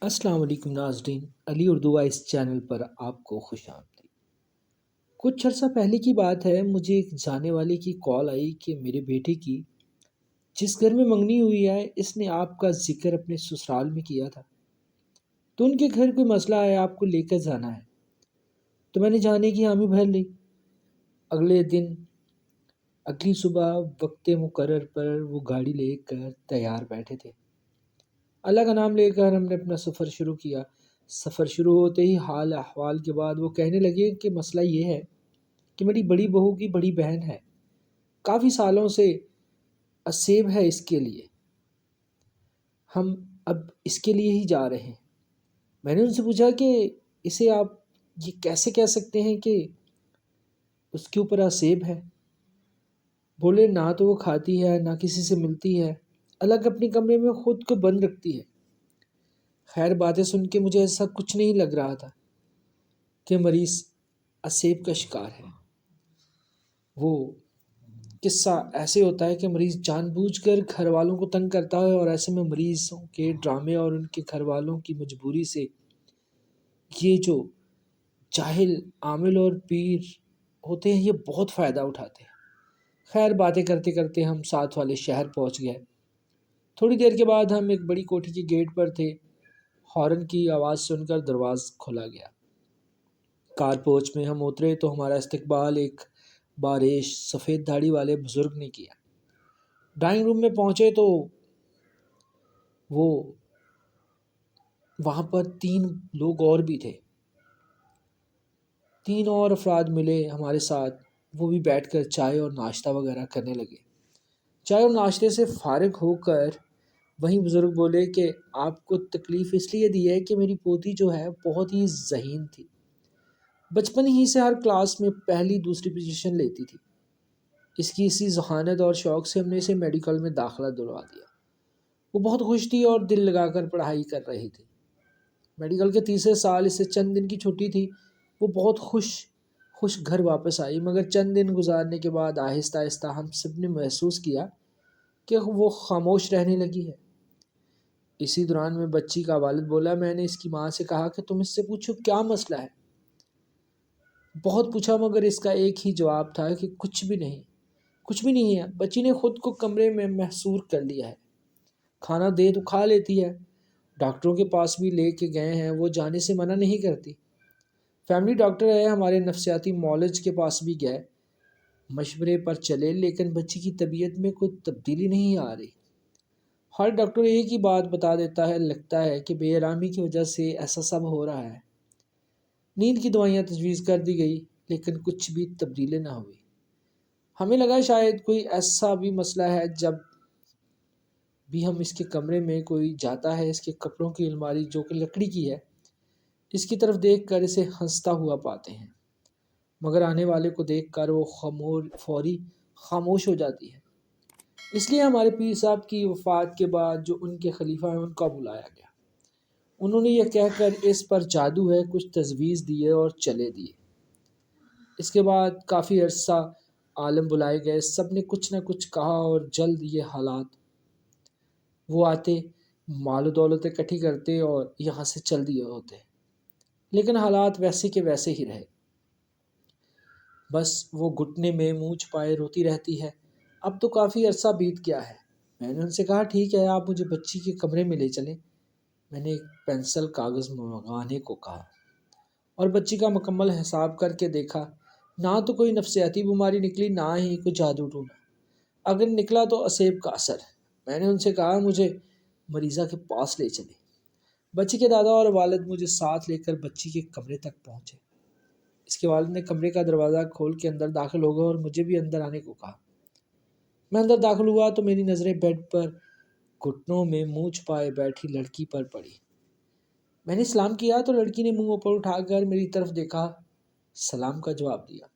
السلام علیکم ناظرین، علی اردو وائس چینل پر آپ کو خوش آمدید۔ کچھ عرصہ پہلے کی بات ہے، مجھے ایک جانے والے کی کال آئی کہ میرے بیٹے کی جس گھر میں منگنی ہوئی ہے اس نے آپ کا ذکر اپنے سسرال میں کیا تھا، تو ان کے گھر کوئی مسئلہ ہے، آپ کو لے کر جانا ہے۔ تو میں نے جانے کی حامی بھر لی۔ اگلے دن اگلی صبح وقت مقرر پر وہ گاڑی لے کر تیار بیٹھے تھے۔ اللہ کا نام لے کر ہم نے اپنا سفر شروع کیا۔ سفر شروع ہوتے ہی حال احوال کے بعد وہ کہنے لگے کہ مسئلہ یہ ہے کہ میری بڑی بہو کی بڑی بہن ہے، کافی سالوں سے اسیب ہے اس کے لیے، ہم اب اس کے لیے ہی جا رہے ہیں۔ میں نے ان سے پوچھا کہ اسے آپ یہ کیسے کہہ سکتے ہیں کہ اس کے اوپر اسیب ہے؟ بولے نہ تو وہ کھاتی ہے نہ کسی سے ملتی ہے، الگ اپنے کمرے میں خود کو بند رکھتی ہے۔ خیر باتیں سن کے مجھے ایسا کچھ نہیں لگ رہا تھا کہ مریض اسیب کا شکار ہے۔ وہ قصہ ایسے ہوتا ہے کہ مریض جان بوجھ کر گھر والوں کو تنگ کرتا ہے، اور ایسے میں مریضوں کے ڈرامے اور ان کے گھر والوں کی مجبوری سے یہ جو جاہل عامل اور پیر ہوتے ہیں یہ بہت فائدہ اٹھاتے ہیں۔ خیر باتیں کرتے کرتے ہم ساتھ والے شہر پہنچ گئے۔ تھوڑی دیر کے بعد ہم ایک بڑی کوٹھی کے گیٹ پر تھے۔ ہارن کی آواز سن کر دروازہ کھولا گیا۔ کار پوچھ میں ہم اترے تو ہمارا استقبال ایک باریش سفید داڑھی والے بزرگ نے کیا۔ ڈرائنگ روم میں پہنچے تو وہ وہاں پر 3 لوگ اور بھی تھے۔ 3 اور افراد ملے ہمارے ساتھ، وہ بھی بیٹھ کر چائے اور ناشتہ وغیرہ کرنے لگے۔ چائے اور ناشتے سے فارغ ہو کر وہیں بزرگ بولے کہ آپ کو تکلیف اس لیے دی ہے کہ میری پوتی جو ہے بہت ہی ذہین تھی، بچپن ہی سے ہر کلاس میں پہلی دوسری پوزیشن لیتی تھی۔ اس کی اسی ذہانت اور شوق سے ہم نے اسے میڈیکل میں داخلہ دلوا دیا۔ وہ بہت خوش تھی اور دل لگا کر پڑھائی کر رہی تھی۔ میڈیکل کے تیسرے سال اسے چند دن کی چھٹی تھی۔ وہ بہت خوش گھر واپس آئی، مگر چند دن گزارنے کے بعد آہستہ آہستہ ہم سب نے محسوس کیا کہ وہ خاموش رہنے لگی ہے۔ اسی دوران میں بچی کا والد بولا، میں نے اس کی ماں سے کہا کہ تم اس سے پوچھو کیا مسئلہ ہے۔ بہت پوچھا مگر اس کا ایک ہی جواب تھا کہ کچھ بھی نہیں ہے۔ بچی نے خود کو کمرے میں محصور کر لیا ہے، کھانا دے تو کھا لیتی ہے، ڈاکٹروں کے پاس بھی لے کے گئے ہیں، وہ جانے سے منع نہیں کرتی۔ فیملی ڈاکٹر ہے، ہمارے نفسیاتی معالج کے پاس بھی گئے، مشورے پر چلے، لیکن بچی کی طبیعت میں کوئی تبدیلی نہیں آ رہی۔ ہر ڈاکٹر ایک ہی بات بتا دیتا ہے، لگتا ہے کہ بے آرامی کی وجہ سے ایسا سب ہو رہا ہے۔ نیند کی دوائیاں تجویز کر دی گئی لیکن کچھ بھی تبدیلی نہ ہوئی۔ ہمیں لگا شاید کوئی ایسا بھی مسئلہ ہے، جب بھی ہم اس کے کمرے میں کوئی جاتا ہے، اس کے کپڑوں کی الماری جو کہ لکڑی کی ہے، اس کی طرف دیکھ کر اسے ہنستا ہوا پاتے ہیں، مگر آنے والے کو دیکھ کر وہ فوری خاموش ہو جاتی ہے۔ اس لیے ہمارے پیر صاحب کی وفات کے بعد جو ان کے خلیفہ ہیں ان کا بلایا گیا۔ انہوں نے یہ کہہ کر اس پر جادو ہے کچھ تجویز دیے اور چلے دیے۔ اس کے بعد کافی عرصہ عالم بلائے گئے، سب نے کچھ نہ کچھ کہا، اور جلد یہ حالات وہ آتے، مال و دولت اکٹھی کرتے اور یہاں سے چل دیے ہوتے، لیکن حالات ویسے کے ویسے ہی رہے۔ بس وہ گھٹنے میں منہ چھپائے روتی رہتی ہے۔ اب تو کافی عرصہ بیت گیا ہے۔ میں نے ان سے کہا ٹھیک ہے، آپ مجھے بچی کے کمرے میں لے چلیں۔ میں نے ایک پینسل کاغذ منگانے کو کہا اور بچی کا مکمل حساب کر کے دیکھا۔ نہ تو کوئی نفسیاتی بیماری نکلی، نہ ہی کوئی جادو ٹونا۔ اگر نکلا تو اسیب کا اثر۔ میں نے ان سے کہا مجھے مریضہ کے پاس لے چلیں۔ بچی کے دادا اور والد مجھے ساتھ لے کر بچی کے کمرے تک پہنچے۔ اس کے والد نے کمرے کا دروازہ کھول کے اندر داخل ہو گئے اور مجھے بھی اندر آنے کو کہا۔ میں اندر داخل ہوا تو میری نظریں بیڈ پر گھٹنوں میں منہ چھپائے بیٹھی لڑکی پر پڑی۔ میں نے سلام کیا تو لڑکی نے منہ اوپر اٹھا کر میری طرف دیکھا، سلام کا جواب دیا،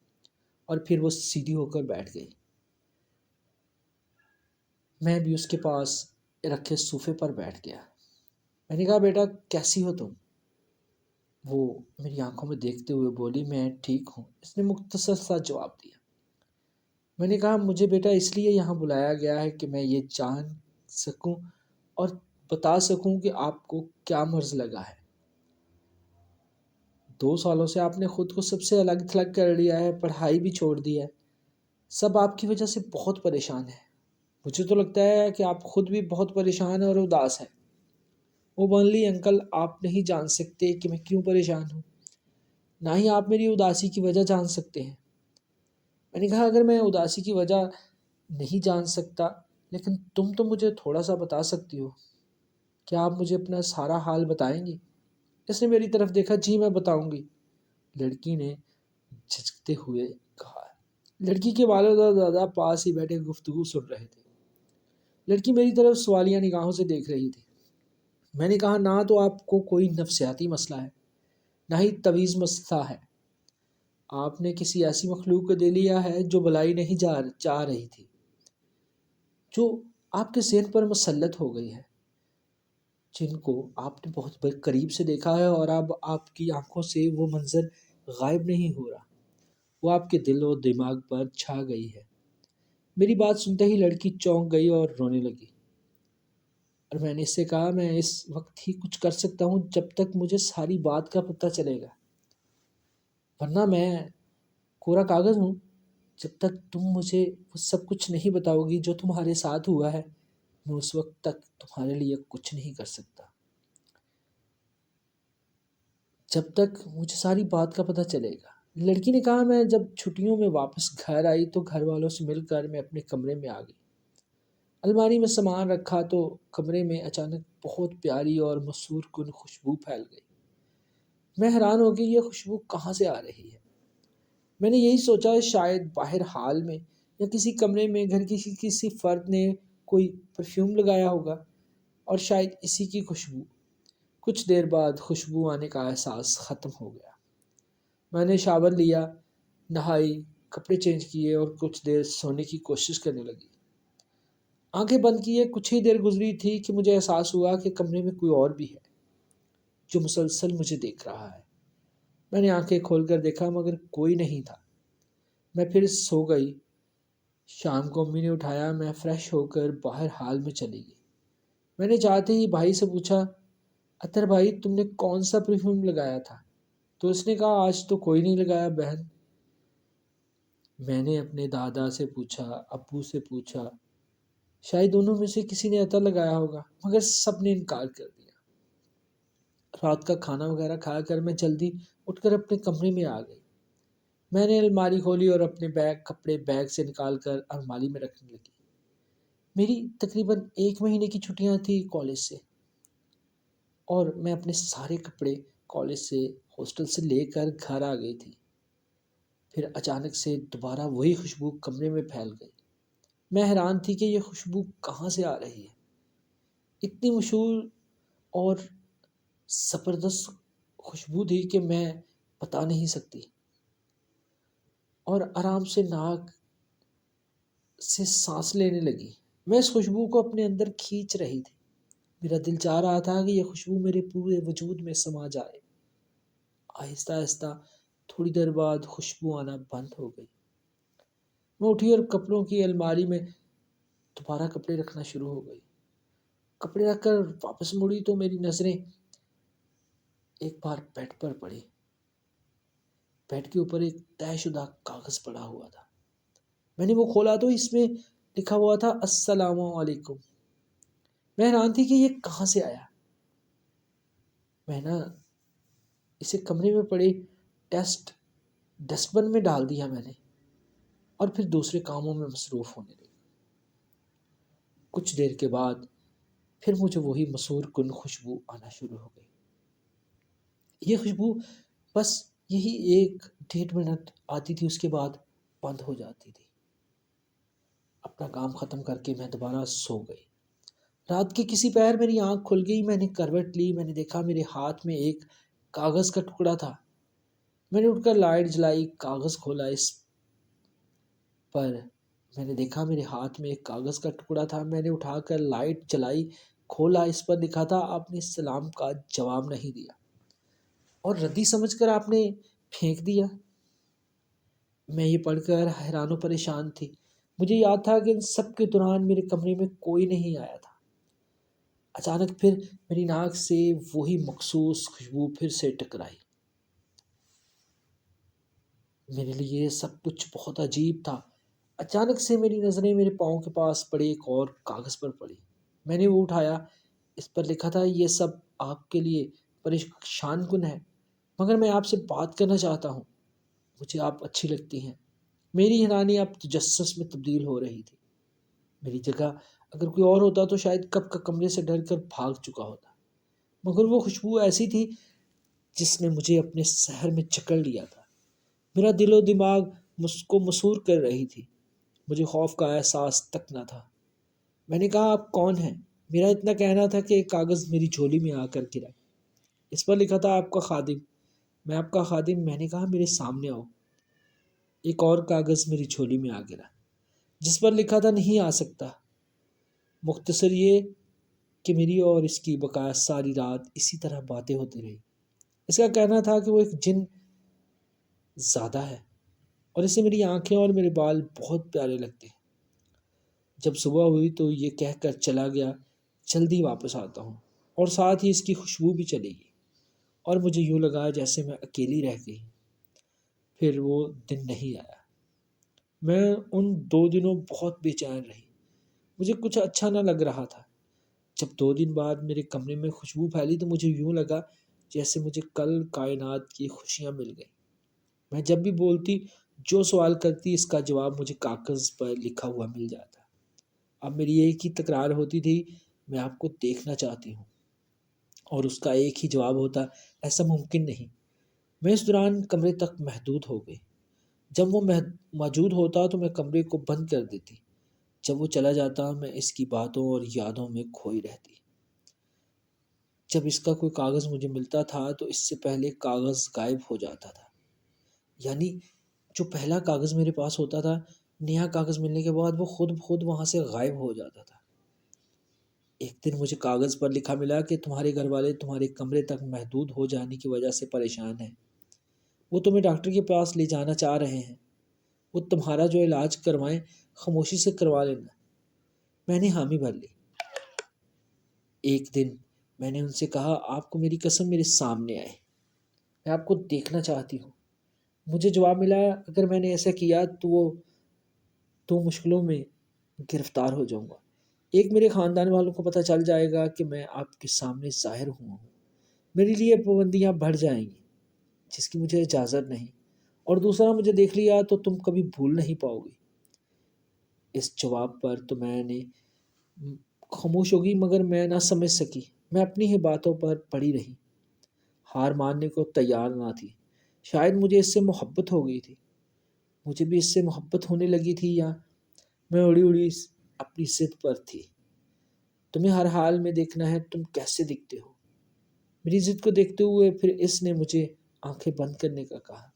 اور پھر وہ سیدھی ہو کر بیٹھ گئی۔ میں بھی اس کے پاس رکھے صوفے پر بیٹھ گیا۔ میں نے کہا بیٹا کیسی ہو تم؟ وہ میری آنکھوں میں دیکھتے ہوئے بولی میں ٹھیک ہوں۔ اس نے مختصر سا جواب دیا۔ میں نے کہا مجھے بیٹا اس لیے یہاں بلایا گیا ہے کہ میں یہ جان سکوں اور بتا سکوں کہ آپ کو کیا مرض لگا ہے۔ 2 سالوں سے آپ نے خود کو سب سے الگ تھلگ کر لیا ہے، پڑھائی بھی چھوڑ دی ہے، سب آپ کی وجہ سے بہت پریشان ہے۔ مجھے تو لگتا ہے کہ آپ خود بھی بہت پریشان اور اداس ہیں۔ وہ اونلی انکل، آپ نہیں جان سکتے کہ میں کیوں پریشان ہوں، نہ ہی آپ میری اداسی کی وجہ جان سکتے ہیں۔ میں نے کہا اگر میں اداسی کی وجہ نہیں جان سکتا، لیکن تم تو مجھے تھوڑا سا بتا سکتی ہو، کیا آپ مجھے اپنا سارا حال بتائیں گی؟ اس نے میری طرف دیکھا، جی میں بتاؤں گی، لڑکی نے جھجکتے ہوئے کہا۔ لڑکی کے والد اور دادا پاس ہی بیٹھے گفتگو سن رہے تھے۔ لڑکی میری طرف سوالیہ نگاہوں سے دیکھ رہی تھی۔ میں نے کہا نہ تو آپ کو کوئی نفسیاتی مسئلہ ہے، نہ ہی طویز مسئلہ ہے، آپ نے کسی ایسی مخلوق کو دے لیا ہے جو بلائی نہیں چاہ رہی تھی، جو آپ کے ذہن پر مسلط ہو گئی ہے، جن کو آپ نے بہت قریب سے دیکھا ہے اور اب آپ کی آنکھوں سے وہ منظر غائب نہیں ہو رہا، وہ آپ کے دل و دماغ پر چھا گئی ہے۔ میری بات سنتے ہی لڑکی چونک گئی اور رونے لگی، اور میں نے اس سے کہا میں اس وقت ہی کچھ کر سکتا ہوں جب تک مجھے ساری بات کا پتہ چلے گا، ورنہ میں کورا کاغذ ہوں۔ جب تک تم مجھے وہ سب کچھ نہیں بتاؤ گی جو تمہارے ساتھ ہوا ہے، میں اس وقت تک تمہارے لیے کچھ نہیں کر سکتا، جب تک مجھے ساری بات کا پتہ چلے گا۔ لڑکی نے کہا میں جب چھٹیوں میں واپس گھر آئی تو گھر والوں سے مل کر میں اپنے کمرے میں آ گئی۔ الماری میں سامان رکھا تو کمرے میں اچانک بہت پیاری اور مسحور کن خوشبو پھیل گئی۔ میں حیران ہو گئی، یہ خوشبو کہاں سے آ رہی ہے؟ میں نے یہی سوچا شاید باہر حال میں یا کسی کمرے میں گھر کی کسی فرد نے کوئی پرفیوم لگایا ہوگا، اور شاید اسی کی خوشبو۔ کچھ دیر بعد خوشبو آنے کا احساس ختم ہو گیا۔ میں نے شاور لیا، نہائی، کپڑے چینج کیے اور کچھ دیر سونے کی کوشش کرنے لگی۔ آنکھیں بند کیے کچھ ہی دیر گزری تھی کہ مجھے احساس ہوا کہ کمرے میں کوئی اور بھی ہے جو مسلسل مجھے دیکھ رہا ہے۔ میں نے آنکھیں کھول کر دیکھا مگر کوئی نہیں تھا۔ میں پھر سو گئی۔ شام کو امی نے اٹھایا، میں فریش ہو کر باہر حال میں چلی گئی۔ میں نے جاتے ہی بھائی سے پوچھا، اطہر بھائی تم نے کون سا پرفیوم لگایا تھا؟ تو اس نے کہا آج تو کوئی نہیں لگایا بہن۔ میں نے اپنے دادا سے پوچھا، ابو سے پوچھا، شاید دونوں میں سے کسی نے عطر لگایا ہوگا، مگر سب نے انکار کر دیا۔ رات کا کھانا وغیرہ کھا کر میں جلدی اٹھ کر اپنے کمرے میں آ گئی۔ میں نے الماری کھولی اور اپنے کپڑے بیگ سے نکال کر الماری میں رکھنے لگی۔ میری تقریباً 1 مہینے کی چھٹیاں تھیں کالج سے، اور میں اپنے سارے کپڑے کالج سے ہاسٹل سے لے کر گھر آ گئی تھی۔ پھر اچانک سے دوبارہ وہی خوشبو کمرے میں پھیل گئی۔ میں حیران تھی کہ یہ خوشبو کہاں سے آ رہی ہے، اتنی مشہور اور زبردست خوشبو تھی کہ میں بتا نہیں سکتی، اور آرام سے ناک سے سانس لینے لگی۔ میں اس خوشبو کو اپنے اندر کھینچ رہی تھی۔ میرا دل چاہ رہا تھا کہ یہ خوشبو میرے پورے وجود میں سما جائے۔ آہستہ آہستہ تھوڑی دیر بعد خوشبو آنا بند ہو گئی۔ میں اٹھی اور کپڑوں کی الماری میں دوبارہ کپڑے رکھنا شروع ہو گئی۔ کپڑے رکھ کر واپس مڑی تو میری نظریں ایک بار بیڈ پر پڑی۔ بیڈ کے اوپر ایک طے شدہ کاغذ پڑا ہوا تھا۔ میں نے وہ کھولا تو اس میں لکھا ہوا تھا السلام علیکم۔ میں حیران تھی کہ یہ کہاں سے آیا۔ میں اسے کمرے میں پڑے ڈسٹ بن میں ڈال دیا میں نے، اور پھر دوسرے کاموں میں مصروف ہونے لگی۔ کچھ دیر کے بعد پھر مجھے وہی مسحور کن خوشبو آنا شروع ہو گئی۔ یہ خوشبو بس یہی 1-1.5 منٹ آتی تھی، اس کے بعد بند ہو جاتی تھی۔ اپنا کام ختم کر کے میں دوبارہ سو گئی۔ رات کے کسی پہر میری آنکھ کھل گئی، میں نے کروٹ لی، میں نے دیکھا میرے ہاتھ میں ایک کاغذ کا ٹکڑا تھا۔ میں نے اٹھ کر لائٹ جلائی، کاغذ کھولا، اس پر میں نے دیکھا میرے ہاتھ میں ایک کاغذ کا ٹکڑا تھا۔ میں نے اٹھا کر لائٹ جلائی، کھولا، اس پر لکھا تھا آپ نے سلام کا جواب نہیں دیا اور ردی سمجھ کر آپ نے پھینک دیا۔ میں یہ پڑھ کر حیران و پریشان تھی۔ مجھے یاد تھا کہ ان سب کے دوران میرے کمرے میں کوئی نہیں آیا تھا۔ اچانک پھر میری ناک سے وہی مخصوص خوشبو پھر سے ٹکرائی۔ میرے لیے یہ سب کچھ بہت عجیب تھا۔ اچانک سے میری نظریں میرے پاؤں کے پاس پڑے ایک اور کاغذ پر پڑی۔ میں نے وہ اٹھایا۔ اس پر لکھا تھا، یہ سب آپ کے لیے پریشان کن ہے، مگر میں آپ سے بات کرنا چاہتا ہوں۔ مجھے آپ اچھی لگتی ہیں۔ میری حیرانی اب تجسس میں تبدیل ہو رہی تھی۔ میری جگہ اگر کوئی اور ہوتا تو شاید کب کا کمرے سے ڈر کر بھاگ چکا ہوتا، مگر وہ خوشبو ایسی تھی جس نے مجھے اپنے سحر میں جکڑ لیا تھا۔ میرا دل و دماغ مجھ کو مسحور کر رہی تھی۔ مجھے خوف کا احساس تک نہ تھا۔ میں نے کہا، آپ کون ہیں؟ میرا اتنا کہنا تھا کہ ایک کاغذ میری جھولی میں آ کر گرا۔ اس پر لکھا تھا، آپ کا خادم۔ میں آپ کا خادم؟ میں نے کہا، میرے سامنے آؤ۔ ایک اور کاغذ میری جھولی میں آ گرا جس پر لکھا تھا، نہیں آ سکتا۔ مختصر یہ کہ میری اور اس کی بقایا ساری رات اسی طرح باتیں ہوتی رہی۔ اس کا کہنا تھا کہ وہ ایک جن زیادہ ہے اور اسے میری آنکھیں اور میرے بال بہت پیارے لگتے ہیں۔ جب صبح ہوئی تو یہ کہہ کر چلا گیا، جلدی واپس آتا ہوں، اور ساتھ ہی اس کی خوشبو بھی چلی گئی، اور مجھے یوں لگا جیسے میں اکیلی رہ گئی۔ پھر وہ دن نہیں آیا۔ میں ان 2 دنوں بہت بے چین رہی۔ مجھے کچھ اچھا نہ لگ رہا تھا۔ جب 2 دن بعد میرے کمرے میں خوشبو پھیلی تو مجھے یوں لگا جیسے مجھے کل کائنات کی خوشیاں مل گئیں۔ میں جب بھی بولتی، جو سوال کرتی، اس کا جواب مجھے کاغذ پر لکھا ہوا مل جاتا۔ اب میری ایک ہی تکرار ہوتی تھی، میں آپ کو دیکھنا چاہتی ہوں، اور اس کا ایک ہی جواب ہوتا، ایسا ممکن نہیں۔ میں اس دوران کمرے تک محدود ہو گئی۔ جب وہ موجود ہوتا تو میں کمرے کو بند کر دیتی۔ جب وہ چلا جاتا میں اس کی باتوں اور یادوں میں کھوئی رہتی۔ جب اس کا کوئی کاغذ مجھے ملتا تھا تو اس سے پہلے کاغذ غائب ہو جاتا تھا۔ یعنی جو پہلا کاغذ میرے پاس ہوتا تھا، نیا کاغذ ملنے کے بعد وہ خود وہاں سے غائب ہو جاتا تھا۔ ایک دن مجھے کاغذ پر لکھا ملا کہ تمہارے گھر والے تمہارے کمرے تک محدود ہو جانے کی وجہ سے پریشان ہیں۔ وہ تمہیں ڈاکٹر کے پاس لے جانا چاہ رہے ہیں۔ وہ تمہارا جو علاج کروائیں خاموشی سے کروا لینا۔ میں نے حامی بھر لی۔ ایک دن میں نے ان سے کہا، آپ کو میری قسم میرے سامنے آئے، میں آپ کو دیکھنا چاہتی ہوں۔ مجھے جواب ملا، اگر میں نے ایسا کیا تو مشکلوں میں گرفتار ہو جاؤں گا۔ ایک، میرے خاندان والوں کو پتہ چل جائے گا کہ میں آپ کے سامنے ظاہر ہوا ہوں۔ میرے لیے پابندیاں بڑھ جائیں گی جس کی مجھے اجازت نہیں، اور دوسرا، مجھے دیکھ لیا تو تم کبھی بھول نہیں پاؤ گی۔ اس جواب پر تو میں نے خاموش ہوگی، مگر میں نہ سمجھ سکی۔ میں اپنی ہی باتوں پر پڑی رہی، ہار ماننے کو تیار نہ تھی۔ شاید مجھے اس سے محبت ہو گئی تھی، مجھے بھی اس سے محبت ہونے لگی تھی، یا میں اڑی اڑی اپنی ضد پر تھی۔ تمہیں ہر حال میں دیکھنا ہے، تم کیسے دکھتے ہو۔ میری ضد کو دیکھتے ہوئے پھر اس نے مجھے آنکھیں بند کرنے کا کہا۔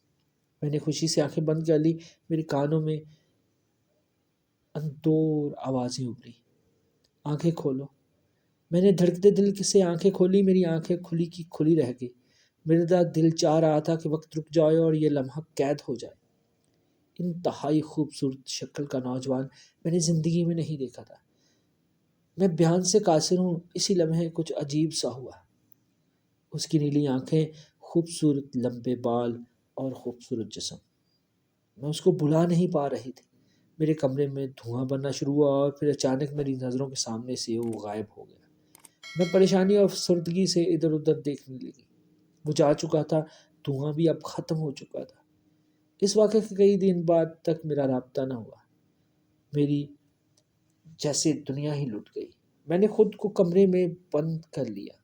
میں نے خوشی سے آنکھیں بند کر لی۔ میرے کانوں میں اندور آوازیں ابھری، آنکھیں کھولو۔ میں نے دھڑکتے دل سے آنکھیں کھولی۔ میری آنکھیں کھلی کی کھلی رہ گئی۔ میرا دل چاہ رہا تھا کہ وقت رک جائے اور یہ لمحہ قید ہو جائے۔ انتہائی خوبصورت شکل کا نوجوان میں نے زندگی میں نہیں دیکھا تھا۔ میں بیان سے قاصر ہوں، اسی لمحے کچھ عجیب سا ہوا۔ اس کی نیلی آنکھیں، خوبصورت لمبے بال اور خوبصورت جسم، میں اس کو بھلا نہیں پا رہی تھی۔ میرے کمرے میں دھواں بننا شروع ہوا اور پھر اچانک میری نظروں کے سامنے سے وہ غائب ہو گیا۔ میں پریشانی اور افسردگی سے ادھر ادھر دیکھنے لگی۔ وہ جا چکا تھا، دھواں بھی اب ختم ہو چکا تھا۔ اس واقعے کے کئی دن بعد تک میرا رابطہ نہ ہوا۔ میری جیسے دنیا ہی لٹ گئی۔ میں نے خود کو کمرے میں بند کر لیا۔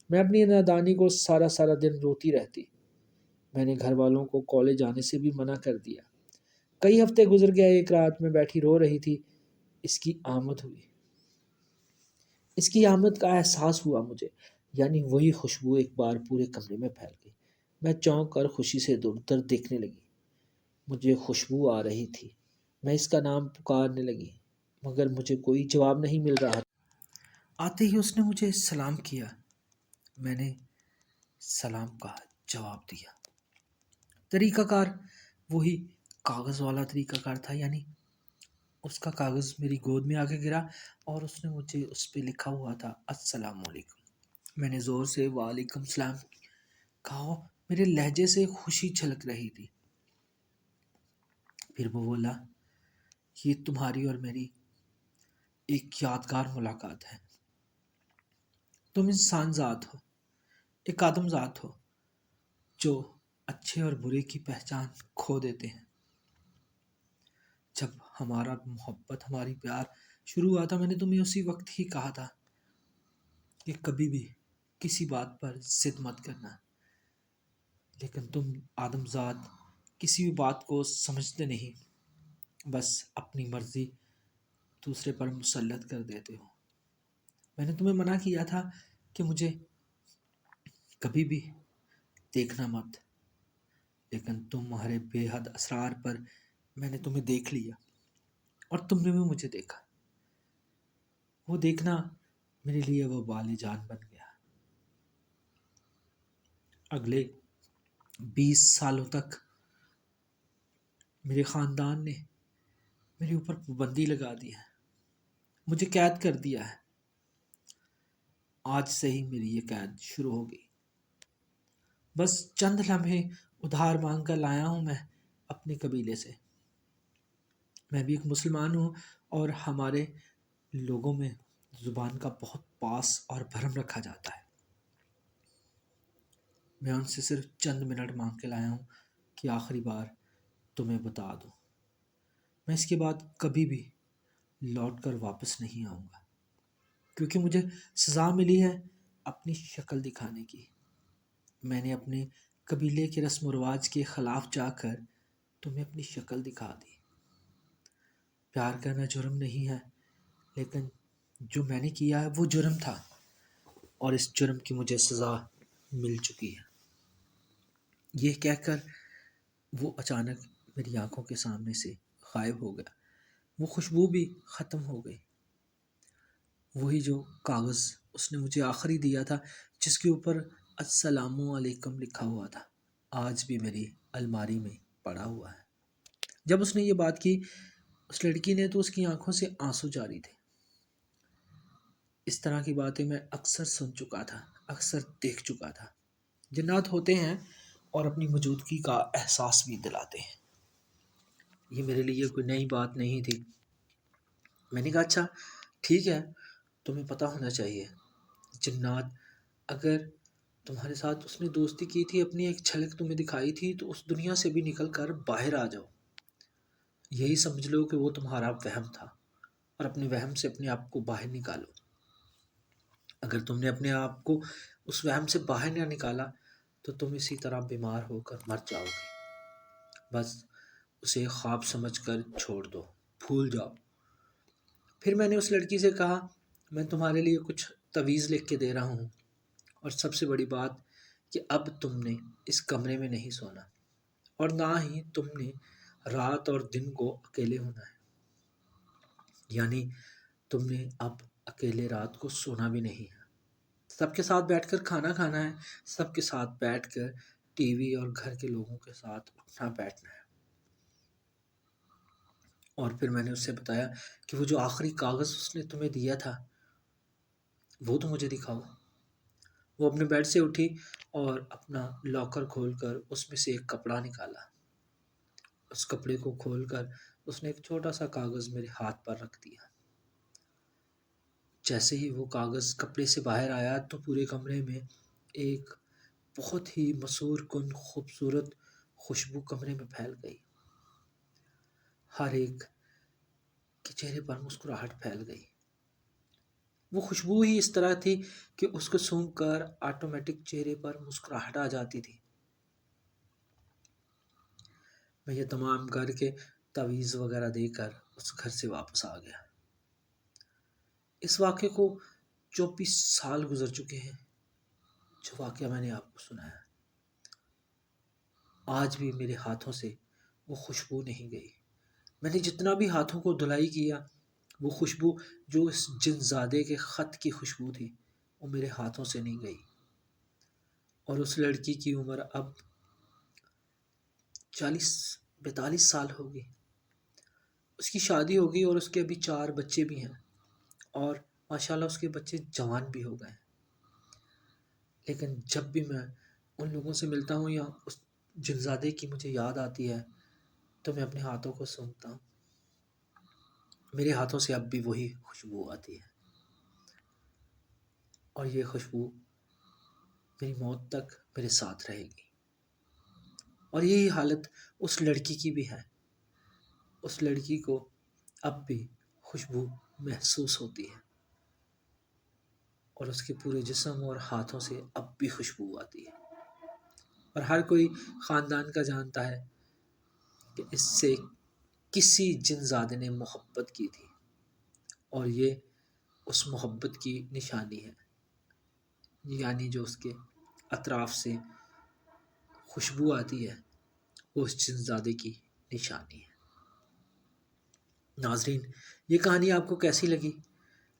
میں اپنی نادانی کو سارا دن روتی رہتی۔ میں نے گھر والوں کو کالج جانے سے بھی منع کر دیا۔ کئی ہفتے گزر گئے۔ ایک رات میں بیٹھی رو رہی تھی، اس کی آمد ہوئی۔ اس کی آمد کا احساس ہوا مجھے، یعنی وہی خوشبو ایک بار پورے کمرے میں پھیل گئی۔ میں چونک کر خوشی سے ادھر ادھر دیکھنے لگی۔ مجھے خوشبو آ رہی تھی۔ میں اس کا نام پکارنے لگی، مگر مجھے کوئی جواب نہیں مل رہا۔ آتے ہی اس نے مجھے سلام کیا۔ میں نے سلام کا جواب دیا۔ طریقہ کار وہی کاغذ والا طریقہ کار تھا، یعنی اس کا کاغذ میری گود میں آ کے گرا اور اس نے مجھے اس پہ لکھا ہوا تھا السلام علیکم۔ میں نے زور سے وعلیکم السلام کہا، میرے لہجے سے خوشی چھلک رہی تھی۔ پھر وہ بولا، یہ تمہاری اور میری ایک یادگار ملاقات ہے۔ تم انسان ذات ہو، ایک آدم ذات ہو جو اچھے اور برے کی پہچان کھو دیتے ہیں۔ جب ہمارا محبت، ہماری پیار شروع ہوا تھا، میں نے تمہیں اسی وقت ہی کہا تھا کہ کبھی بھی کسی بات پر ضد مت کرنا، لیکن تم آدم ذات کسی بھی بات کو سمجھتے نہیں، بس اپنی مرضی دوسرے پر مسلط کر دیتے ہو۔ میں نے تمہیں منع کیا تھا کہ مجھے کبھی بھی دیکھنا مت، لیکن تمہارے بے حد اسرار پر میں نے تمہیں دیکھ لیا اور تم نے بھی مجھے دیکھا۔ وہ دیکھنا میرے لیے وبال جان بن گیا۔ اگلے 20 سالوں تک میرے خاندان نے میرے اوپر پابندی لگا دی ہے، مجھے قید کر دیا ہے۔ آج سے ہی میری یہ قید شروع ہو گئی۔ بس چند لمحے ادھار مانگ کر لایا ہوں میں اپنے قبیلے سے۔ میں بھی ایک مسلمان ہوں اور ہمارے لوگوں میں زبان کا بہت پاس اور بھرم رکھا جاتا ہے۔ میں ان سے صرف چند منٹ مانگ کے لایا ہوں کہ آخری بار تمہیں بتا دوں، میں اس کے بعد کبھی بھی لوٹ کر واپس نہیں آؤں گا، کیونکہ مجھے سزا ملی ہے اپنی شکل دکھانے کی۔ میں نے اپنے قبیلے کے رسم و رواج کے خلاف جا کر تمہیں اپنی شکل دکھا دی۔ پیار کرنا جرم نہیں ہے، لیکن جو میں نے کیا ہے وہ جرم تھا، اور اس جرم کی مجھے سزا مل چکی ہے۔ یہ کہہ کر وہ اچانک میری آنکھوں کے سامنے سے غائب ہو گیا۔ وہ خوشبو بھی ختم ہو گئی، وہی جو کاغذ اس نے مجھے آخری دیا تھا، جس کے اوپر السلام علیکم لکھا ہوا تھا، آج بھی میری الماری میں پڑا ہوا ہے۔ جب اس نے یہ بات کی، اس لڑکی نے، تو اس کی آنکھوں سے آنسو جاری تھے۔ اس طرح کی باتیں میں اکثر سن چکا تھا، اکثر دیکھ چکا تھا۔ جنات ہوتے ہیں اور اپنی موجودگی کا احساس بھی دلاتے ہیں۔ یہ میرے لیے کوئی نئی بات نہیں تھی۔ میں نے کہا اچھا ٹھیک ہے، تمہیں پتہ ہونا چاہیے، جنات اگر تمہارے ساتھ اس نے دوستی کی تھی، اپنی ایک جھلک تمہیں دکھائی تھی، تو اس دنیا سے بھی نکل کر باہر آ جاؤ۔ یہی سمجھ لو کہ وہ تمہارا وہم تھا، اور اپنے وہم سے اپنے آپ کو باہر نکالو۔ اگر تم نے اپنے آپ کو اس وہم سے باہر نہ نکالا تو تم اسی طرح بیمار ہو کر مر جاؤ گے۔ بس اسے خواب سمجھ کر چھوڑ دو، بھول جاؤ۔ پھر میں نے اس لڑکی سے کہا، میں تمہارے لیے کچھ تویز لکھ کے دے رہا ہوں، اور سب سے بڑی بات کہ اب تم نے اس کمرے میں نہیں سونا، اور نہ ہی تم نے رات اور دن کو اکیلے ہونا ہے۔ یعنی تم نے اب اکیلے رات کو سونا بھی نہیں ہے، سب کے ساتھ بیٹھ کر کھانا کھانا ہے، سب کے ساتھ بیٹھ کر ٹی وی اور گھر کے لوگوں کے ساتھ اٹھنا بیٹھنا ہے۔ اور پھر میں نے اس سے بتایا کہ وہ جو آخری کاغذ اس نے تمہیں دیا تھا وہ تو مجھے دکھاؤ۔ وہ اپنے بیڈ سے اٹھی اور اپنا لاکر کھول کر اس میں سے ایک کپڑا نکالا۔ اس کپڑے کو کھول کر اس نے ایک چھوٹا سا کاغذ میرے ہاتھ پر رکھ دیا۔ جیسے ہی وہ کاغذ کپڑے سے باہر آیا تو پورے کمرے میں ایک بہت ہی مسحور کن خوبصورت خوشبو کمرے میں پھیل گئی۔ ہر ایک کے چہرے پر مسکراہٹ پھیل گئی۔ وہ خوشبو ہی اس طرح تھی کہ اس کو سونگھ کر آٹومیٹک چہرے پر مسکراہٹ آ جاتی تھی۔ میں یہ تمام کر کے تعویذ وغیرہ دے کر اس گھر سے واپس آ گیا۔ اس واقعے کو 24 سال گزر چکے ہیں، جو واقعہ میں نے آپ کو سنایا۔ آج بھی میرے ہاتھوں سے وہ خوشبو نہیں گئی۔ میں نے جتنا بھی ہاتھوں کو دھلائی کیا، وہ خوشبو جو اس جن زادے کے خط کی خوشبو تھی وہ میرے ہاتھوں سے نہیں گئی۔ اور اس لڑکی کی عمر اب 42 سال ہوگی۔ اس کی شادی ہو گئی اور اس کے ابھی 4 بچے بھی ہیں، اور ماشاءاللہ اس کے بچے جوان بھی ہو گئے ہیں۔ لیکن جب بھی میں ان لوگوں سے ملتا ہوں یا اس جنزادے کی مجھے یاد آتی ہے تو میں اپنے ہاتھوں کو سونگھتا ہوں۔ میرے ہاتھوں سے اب بھی وہی خوشبو آتی ہے، اور یہ خوشبو میری موت تک میرے ساتھ رہے گی۔ اور یہی حالت اس لڑکی کی بھی ہے۔ اس لڑکی کو اب بھی خوشبو محسوس ہوتی ہے، اور اس کے پورے جسم اور ہاتھوں سے اب بھی خوشبو آتی ہے، اور ہر کوئی خاندان کا جانتا ہے کہ اس سے کسی جنزادے نے محبت کی تھی، اور یہ اس محبت کی نشانی ہے، یعنی جو اس کے اطراف سے خوشبو آتی ہے وہ اس جنزادے کی نشانی ہے۔ ناظرین، یہ کہانی آپ کو کیسی لگی؟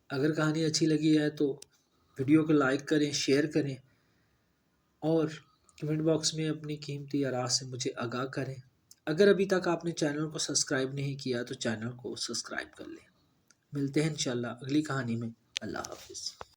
اگر کہانی اچھی لگی ہے تو ویڈیو کو لائک کریں، شیئر کریں، اور کمنٹ باکس میں اپنی قیمتی آراء سے مجھے آگاہ کریں۔ اگر ابھی تک آپ نے چینل کو سبسکرائب نہیں کیا تو چینل کو سبسکرائب کر لیں۔ ملتے ہیں انشاءاللہ اگلی کہانی میں۔ اللہ حافظ۔